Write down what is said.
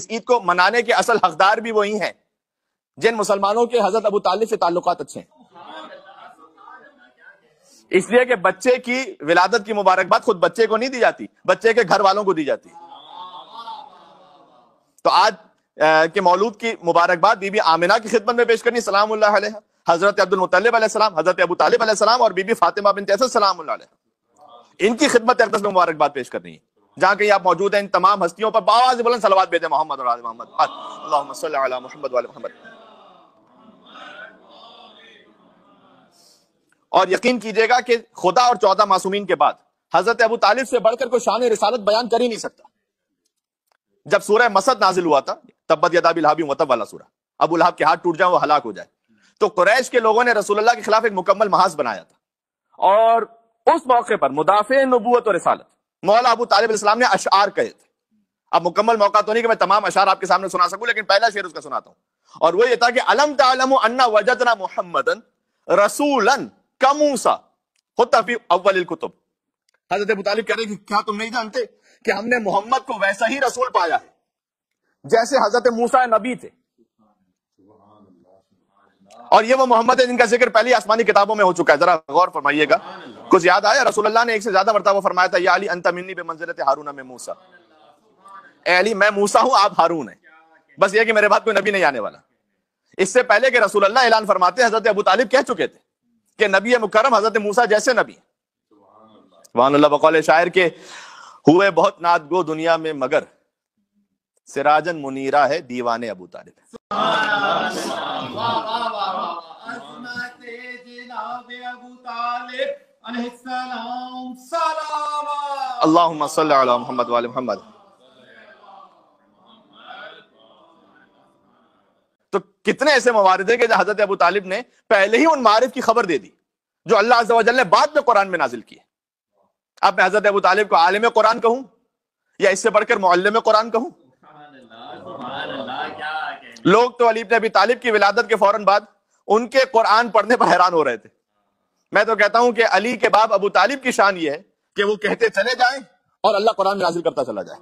اس عید کو منانے کے اصل حقدار بھی وہی ہیں جن مسلمانوں کے حضرت ابو طالب سے تعلقات اچھے ہیں. اس لیے کہ بچے کی ولادت کی مبارکباد خود بچے کو نہیں دی جاتی، بچے کے گھر والوں کو دی جاتی. تو آج کے مولود کی مبارکباد بی بی آمنہ کی خدمت میں پیش کرنی سلام اللہ علیہ، حضرت عبد المطلب علیہ السلام، حضرت ابو طالب علیہ السلام اور بی بی فاطمہ بنت اسد سلام اللہ علیہ، ان کی خدمت اقدس میں مبارکباد پیش کرنی ہے. جہاں کہیں آپ موجود ہیں ان تمام ہستیوں پر باواز بلند صلوات بھیجیں محمد اور آل محمد. اللہم صلی علی محمد وآل محمد. اور یقین کیجئے گا کہ خدا اور 14 معصومین کے بعد حضرت ابو طالب سے بڑھ کر کوئی شان رسالت بیان کر ہی نہیں سکتا. جب سورہ مسد نازل ہوا تھا، تبت یدا ابی لہب وتب والا سورہ، ابو لہب کے ہاتھ ٹوٹ جائیں وہ ہلاک ہو جائے، تو قریش کے لوگوں نے رسول اللہ کے خلاف ایک مکمل محاذ بنایا تھا، اور اس موقع پر مدافع نبوت و رسالت مولا ابو طالب علیہ السلام نے اشعار کہے تھے. اب مکمل موقع تو نہیں کہ میں تمام اشعار آپ کے سامنے سنا سکوں، لیکن پہلا شعر اس کا سناتا ہوں، اور وہ یہ تھا کہ الم تعلم ان وجدنا محمدا رسولا کموسیٰ خط فی اول الکتب. حضرت ابو طالب کہہ رہے کہ کیا تم نہیں جانتے کہ ہم نے محمد کو ویسا ہی رسول پایا ہے جیسے حضرت موسیٰ نبی تھے، اور یہ وہ محمد ہے جن کا ذکر پہلی آسمانی کتابوں میں ہو چکا ہے. ذرا غور فرمائیے گا، کچھ یاد آیا؟ رسول اللہ نے ایک سے زیادہ مرتبہ فرمایا تھا یا علی انت منی بمنزلت ہارون من موسیٰ، اے علی میں موسیٰ ہوں آپ ہارون ہیں، بس یہ کہ میرے بعد کوئی نبی نہیں آنے والا. اس سے پہلے کہ رسول اللہ اعلان فرماتے حضرت ابو طالب کہہ چکے تھے کہ نبی مکرم حضرت موسیٰ جیسے نبی. سبحان اللہ. بقول شاعر کے ہوئے بہت نعت گو دنیا میں مگر سراجن منیرہ ہے دیوان ابو طالب. اللہم صلی علی محمد وآل محمد. تو کتنے ایسے موارد ہیں کہ حضرت ابو طالب نے پہلے ہی ان معارف کی خبر دے دی جو اللہ عز و جل نے بعد میں قرآن میں نازل کی. اب میں حضرت ابو طالب کو عالم قرآن کہوں یا اس سے بڑھ کر معلم قرآن کہوں؟ لوگ تو علی بن ابی طالب کی ولادت کے فوراً بعد ان کے قرآن پڑھنے پر حیران ہو رہے تھے. میں تو کہتا ہوں کہ علی کے باپ ابو طالب کی شان یہ ہے کہ وہ کہتے چلے جائیں اور اللہ قرآن نازل کرتا چلا جائے.